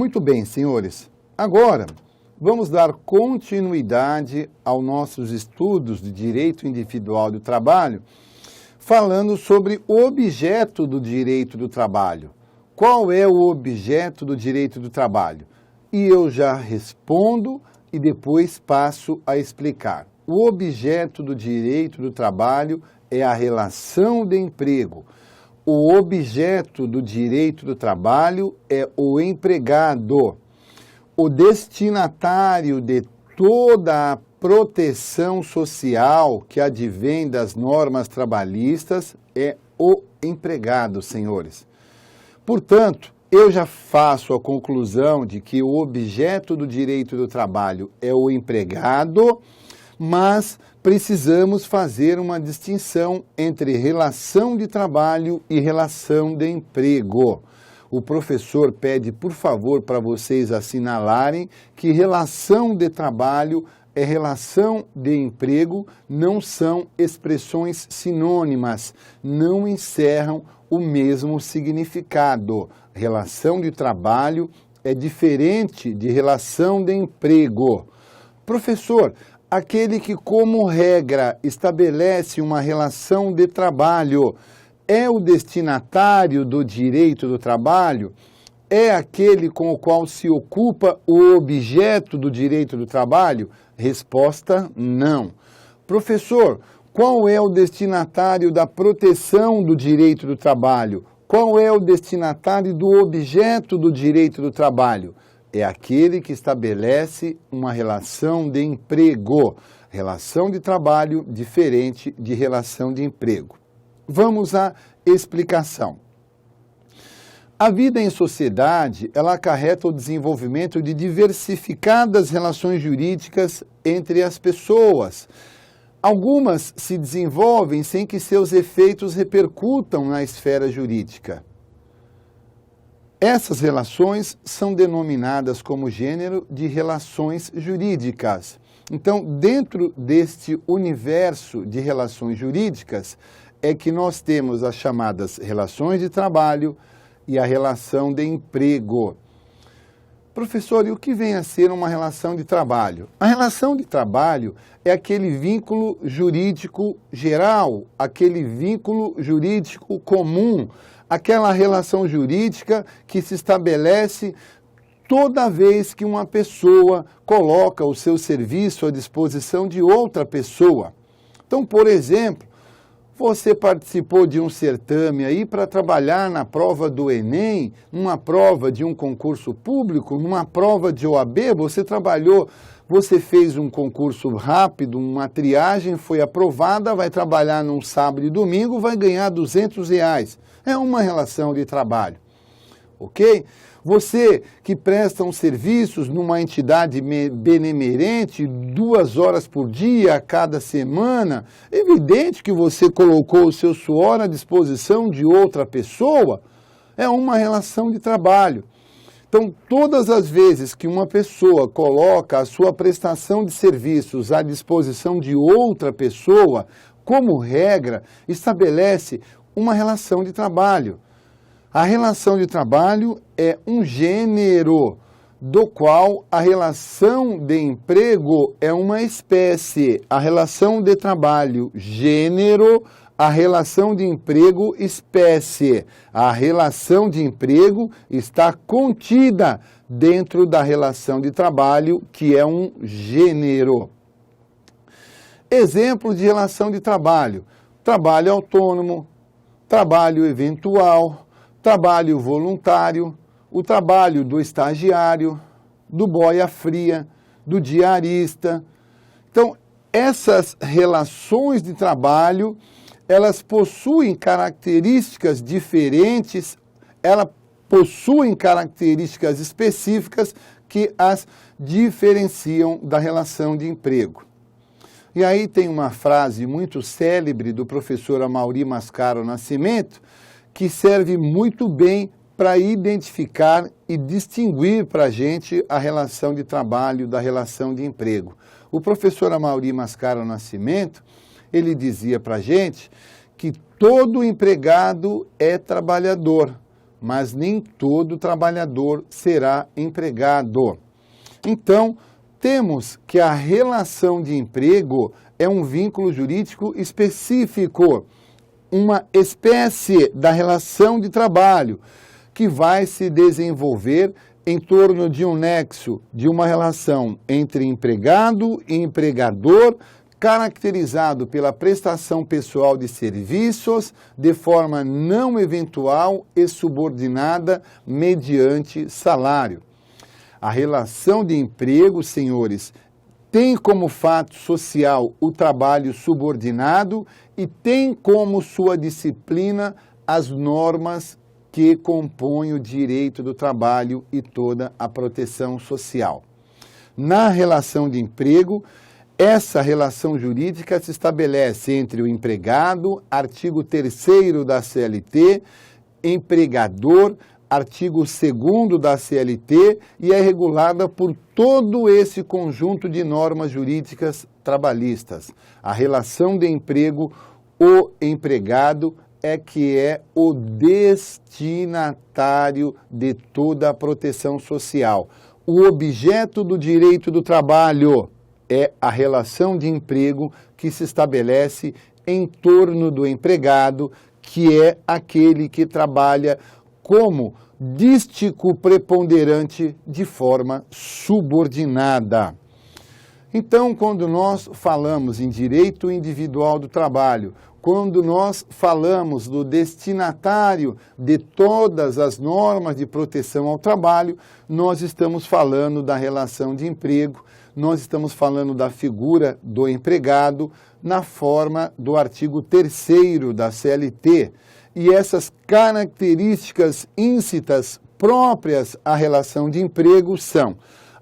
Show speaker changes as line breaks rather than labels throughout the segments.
Muito bem, senhores. Agora, vamos dar continuidade aos nossos estudos de direito individual do trabalho, falando sobre o objeto do direito do trabalho. Qual é o objeto do direito do trabalho? E eu já respondo e depois passo a explicar. O objeto do direito do trabalho é a relação de emprego. O objeto do direito do trabalho é o empregado. O destinatário de toda a proteção social que advém das normas trabalhistas é o empregado, senhores. Portanto, eu já faço a conclusão de que o objeto do direito do trabalho é o empregado, mas precisamos fazer uma distinção entre relação de trabalho e relação de emprego. O professor pede, por favor, para vocês assinalarem que relação de trabalho e relação de emprego não são expressões sinônimas, não encerram o mesmo significado. Relação de trabalho é diferente de relação de emprego. Professor, aquele que, como regra, estabelece uma relação de trabalho é o destinatário do direito do trabalho? É aquele com o qual se ocupa o objeto do direito do trabalho? Resposta: não. Professor, qual é o destinatário da proteção do direito do trabalho? Qual é o destinatário do objeto do direito do trabalho? É aquele que estabelece uma relação de emprego. Relação de trabalho diferente de relação de emprego. Vamos à explicação. A vida em sociedade, ela acarreta o desenvolvimento de diversificadas relações jurídicas entre as pessoas. Algumas se desenvolvem sem que seus efeitos repercutam na esfera jurídica. Essas relações são denominadas como gênero de relações jurídicas. Então, dentro deste universo de relações jurídicas, é que nós temos as chamadas relações de trabalho e a relação de emprego. Professor, e o que vem a ser uma relação de trabalho? A relação de trabalho é aquele vínculo jurídico geral, aquele vínculo jurídico comum, aquela relação jurídica que se estabelece toda vez que uma pessoa coloca o seu serviço à disposição de outra pessoa. Então, por exemplo, você participou de um certame aí para trabalhar na prova do Enem, numa prova de um concurso público, numa prova de OAB, você fez um concurso rápido, uma triagem, foi aprovada, vai trabalhar num sábado e domingo, vai ganhar R$200. É uma relação de trabalho, ok? Você que presta uns serviços numa entidade benemerente 2 horas por dia, a cada semana, é evidente que você colocou o seu suor à disposição de outra pessoa, é uma relação de trabalho. Então, todas as vezes que uma pessoa coloca a sua prestação de serviços à disposição de outra pessoa, como regra, estabelece uma relação de trabalho. A relação de trabalho é um gênero, do qual a relação de emprego é uma espécie. A relação de trabalho, gênero, a relação de emprego, espécie. A relação de emprego está contida dentro da relação de trabalho, que é um gênero. Exemplo de relação de trabalho: trabalho autônomo, trabalho eventual, trabalho voluntário, o trabalho do estagiário, do boia fria, do diarista. Então, essas relações de trabalho, elas possuem características diferentes, elas possuem características específicas que as diferenciam da relação de emprego. E aí tem uma frase muito célebre do professor Amaury Mascaro Nascimento, que serve muito bem para identificar e distinguir para a gente a relação de trabalho da relação de emprego. O professor Amaury Mascaro Nascimento, ele dizia para a gente que todo empregado é trabalhador, mas nem todo trabalhador será empregado. Então, temos que a relação de emprego é um vínculo jurídico específico, uma espécie da relação de trabalho que vai se desenvolver em torno de um nexo, de uma relação entre empregado e empregador, caracterizado pela prestação pessoal de serviços de forma não eventual e subordinada mediante salário. A relação de emprego, senhores, tem como fato social o trabalho subordinado e tem como sua disciplina as normas que compõem o direito do trabalho e toda a proteção social. Na relação de emprego, essa relação jurídica se estabelece entre o empregado, artigo 3º da CLT, empregador, artigo 2º da CLT, e é regulada por todo esse conjunto de normas jurídicas trabalhistas. A relação de emprego, o empregado é que é o destinatário de toda a proteção social. O objeto do direito do trabalho é a relação de emprego que se estabelece em torno do empregado, que é aquele que trabalha como dístico preponderante de forma subordinada. Então, quando nós falamos em direito individual do trabalho, quando nós falamos do destinatário de todas as normas de proteção ao trabalho, nós estamos falando da relação de emprego, nós estamos falando da figura do empregado na forma do artigo 3º da CLT. E essas características íncitas próprias à relação de emprego são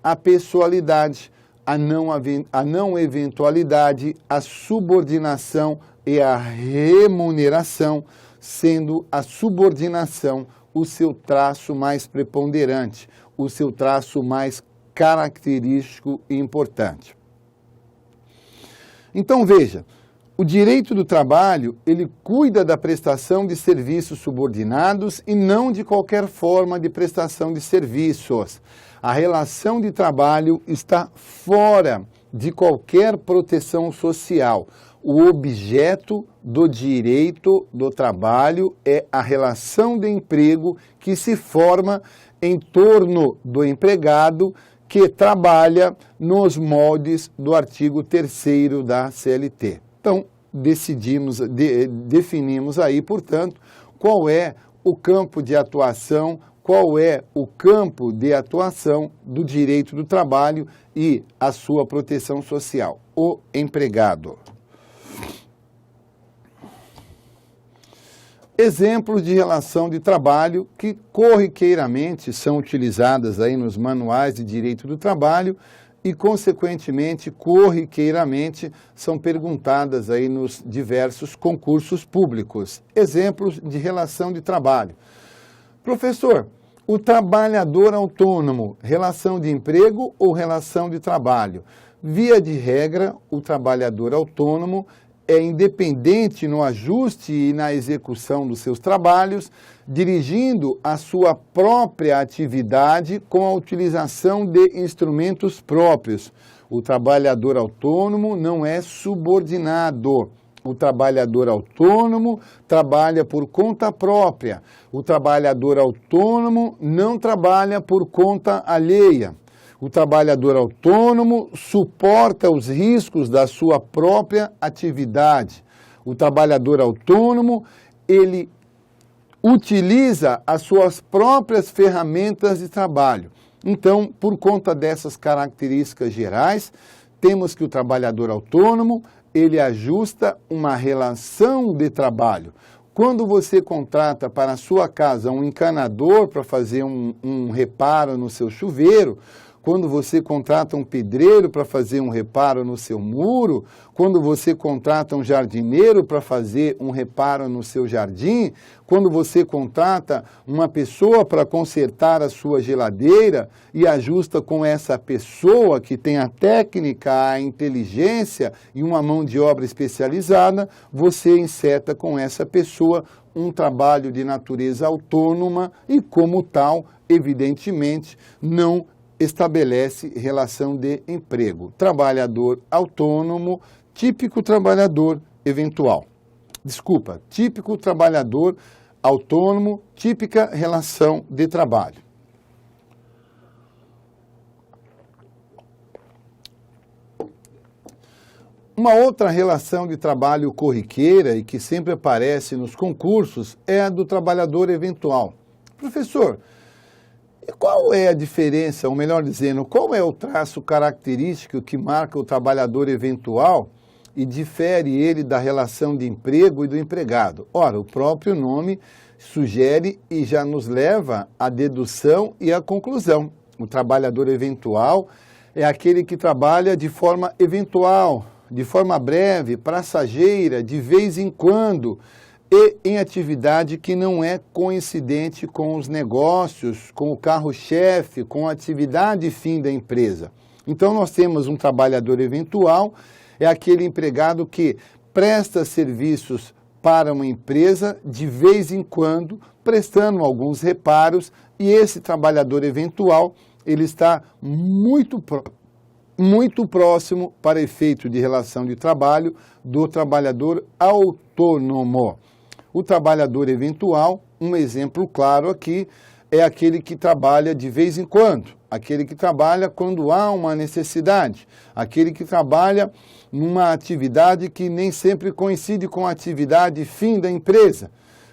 a pessoalidade, a não eventualidade, a subordinação e a remuneração, sendo a subordinação o seu traço mais preponderante, o seu traço mais característico e importante. Então, veja, o direito do trabalho, ele cuida da prestação de serviços subordinados e não de qualquer forma de prestação de serviços. A relação de trabalho está fora de qualquer proteção social. O objeto do direito do trabalho é a relação de emprego que se forma em torno do empregado que trabalha nos moldes do artigo 3º da CLT. Então, definimos aí, portanto, qual é o campo de atuação, qual é o campo de atuação do direito do trabalho e a sua proteção social, o empregado. Exemplos de relação de trabalho que corriqueiramente são utilizadas aí nos manuais de direito do trabalho e, consequentemente, corriqueiramente são perguntadas aí nos diversos concursos públicos. Exemplos de relação de trabalho. Professor, o trabalhador autônomo, relação de emprego ou relação de trabalho? Via de regra, o trabalhador autônomo é independente no ajuste e na execução dos seus trabalhos, dirigindo a sua própria atividade com a utilização de instrumentos próprios. O trabalhador autônomo não é subordinado. O trabalhador autônomo trabalha por conta própria. O trabalhador autônomo não trabalha por conta alheia. O trabalhador autônomo suporta os riscos da sua própria atividade. O trabalhador autônomo, ele utiliza as suas próprias ferramentas de trabalho. Então, por conta dessas características gerais, temos que o trabalhador autônomo, ele ajusta uma relação de trabalho. Quando você contrata para a sua casa um encanador para fazer um reparo no seu chuveiro, quando você contrata um pedreiro para fazer um reparo no seu muro, quando você contrata um jardineiro para fazer um reparo no seu jardim, quando você contrata uma pessoa para consertar a sua geladeira e ajusta com essa pessoa que tem a técnica, a inteligência e uma mão de obra especializada, você inseta com essa pessoa um trabalho de natureza autônoma e, como tal, evidentemente, não estabelece relação de emprego. Trabalhador autônomo, típico trabalhador eventual. Desculpa, típico trabalhador autônomo, típica relação de trabalho. Uma outra relação de trabalho corriqueira e que sempre aparece nos concursos é a do trabalhador eventual. Professor, e qual é a diferença, ou melhor dizendo, qual é o traço característico que marca o trabalhador eventual e difere ele da relação de emprego e do empregado? Ora, o próprio nome sugere e já nos leva à dedução e à conclusão. O trabalhador eventual é aquele que trabalha de forma eventual, de forma breve, passageira, de vez em quando, e em atividade que não é coincidente com os negócios, com o carro-chefe, com a atividade fim da empresa. Então, nós temos um trabalhador eventual, é aquele empregado que presta serviços para uma empresa de vez em quando, prestando alguns reparos, e esse trabalhador eventual, ele está muito próximo, para efeito de relação de trabalho, do trabalhador autônomo. O trabalhador eventual, um exemplo claro aqui, é aquele que trabalha de vez em quando, aquele que trabalha quando há uma necessidade, aquele que trabalha numa atividade que nem sempre coincide com a atividade fim da empresa.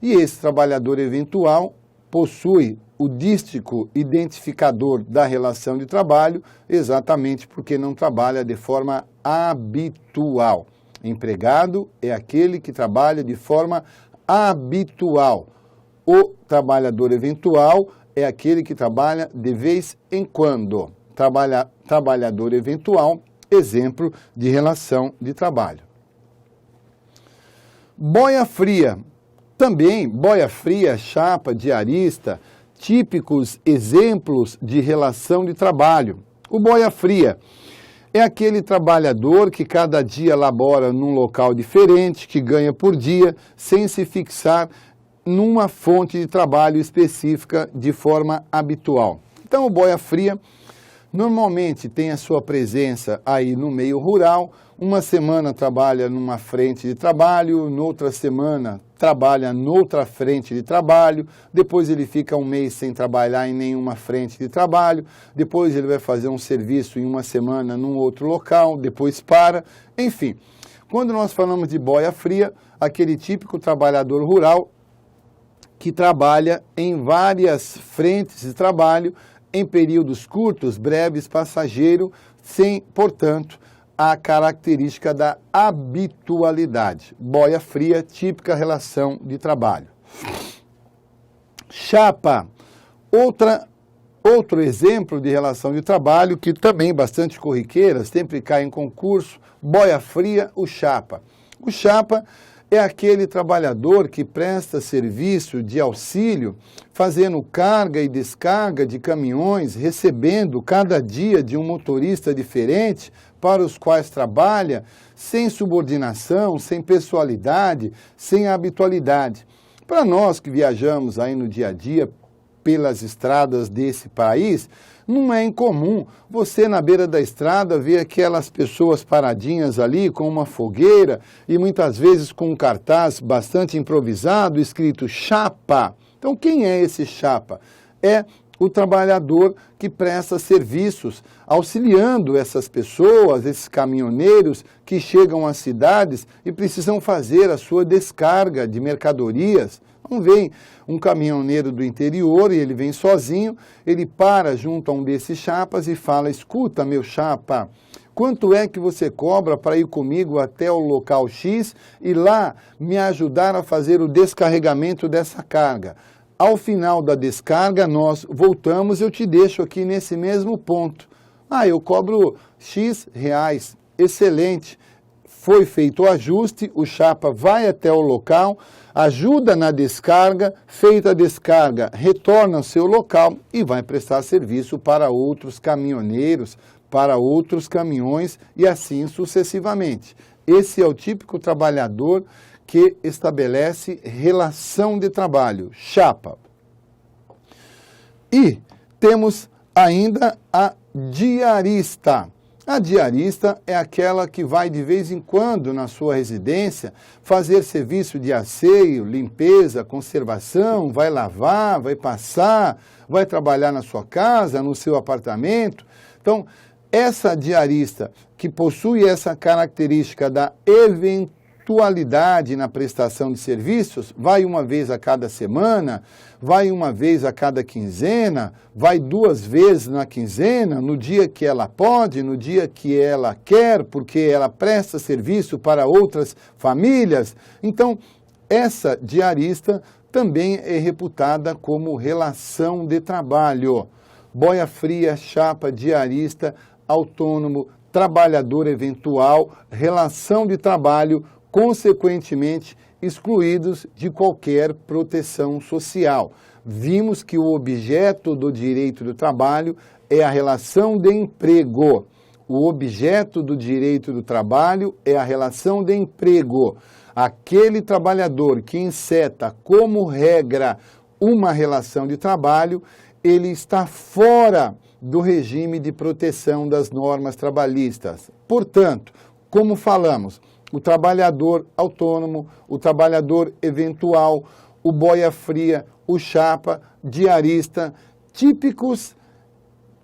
E esse trabalhador eventual possui o dístico identificador da relação de trabalho, exatamente porque não trabalha de forma habitual. Empregado é aquele que trabalha de forma habitual. O trabalhador eventual é aquele que trabalha de vez em quando. Trabalhador eventual, exemplo de relação de trabalho. Boia fria. Também boia fria, chapa, diarista, típicos exemplos de relação de trabalho. O boia fria é aquele trabalhador que cada dia labora num local diferente, que ganha por dia, sem se fixar numa fonte de trabalho específica de forma habitual. Então, o boia fria normalmente tem a sua presença aí no meio rural. Uma semana trabalha numa frente de trabalho, noutra semana trabalha noutra frente de trabalho, depois ele fica um mês sem trabalhar em nenhuma frente de trabalho, depois ele vai fazer um serviço em uma semana num outro local, depois para, enfim. Quando nós falamos de boia fria, aquele típico trabalhador rural que trabalha em várias frentes de trabalho, em períodos curtos, breves, passageiro, sem, portanto, a característica da habitualidade. Boia fria, típica relação de trabalho. Chapa, outro exemplo de relação de trabalho que também bastante corriqueira, sempre cai em concurso. Boia fria, o chapa. O chapa é aquele trabalhador que presta serviço de auxílio, fazendo carga e descarga de caminhões, recebendo cada dia de um motorista diferente, para os quais trabalha sem subordinação, sem pessoalidade, sem habitualidade. Para nós que viajamos aí no dia a dia pelas estradas desse país, não é incomum você na beira da estrada ver aquelas pessoas paradinhas ali com uma fogueira e muitas vezes com um cartaz bastante improvisado escrito chapa. Então quem é esse chapa? É o trabalhador que presta serviços, auxiliando essas pessoas, esses caminhoneiros que chegam às cidades e precisam fazer a sua descarga de mercadorias. Não vem um caminhoneiro do interior e ele vem sozinho, ele para junto a um desses chapas e fala: escuta, meu chapa, quanto é que você cobra para ir comigo até o local X e lá me ajudar a fazer o descarregamento dessa carga? Ao final da descarga, nós voltamos, eu te deixo aqui nesse mesmo ponto. Eu cobro X reais, excelente. Foi feito o ajuste, o chapa vai até o local, ajuda na descarga, feita a descarga, retorna ao seu local e vai prestar serviço para outros caminhoneiros, para outros caminhões e assim sucessivamente. Esse é o típico trabalhador que estabelece relação de trabalho, chapa. E temos ainda a diarista. A diarista é aquela que vai de vez em quando na sua residência fazer serviço de asseio, limpeza, conservação, vai lavar, vai passar, vai trabalhar na sua casa, no seu apartamento. Então, essa diarista que possui essa característica da eventualidade na prestação de serviços, vai uma vez a cada semana, vai uma vez a cada quinzena, vai 2 vezes na quinzena, no dia que ela pode, no dia que ela quer, porque ela presta serviço para outras famílias. Então, essa diarista também é reputada como relação de trabalho. Boia fria, chapa, diarista, autônomo, trabalhador eventual, relação de trabalho, consequentemente, excluídos de qualquer proteção social. Vimos que o objeto do direito do trabalho é a relação de emprego. O objeto do direito do trabalho é a relação de emprego. Aquele trabalhador que enceta como regra uma relação de trabalho, ele está fora do regime de proteção das normas trabalhistas. Portanto, como falamos, o trabalhador autônomo, o trabalhador eventual, o boia fria, o chapa, diarista, típicos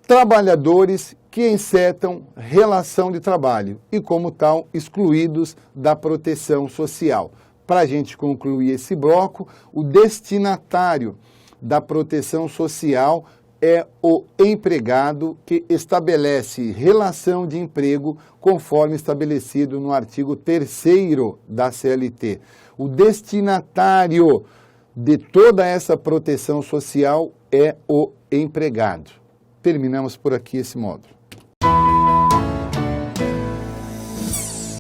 trabalhadores que encetam relação de trabalho e, como tal, excluídos da proteção social. Para a gente concluir esse bloco, o destinatário da proteção social é o empregado que estabelece relação de emprego conforme estabelecido no artigo 3º da CLT. O destinatário de toda essa proteção social é o empregado. Terminamos por aqui esse módulo.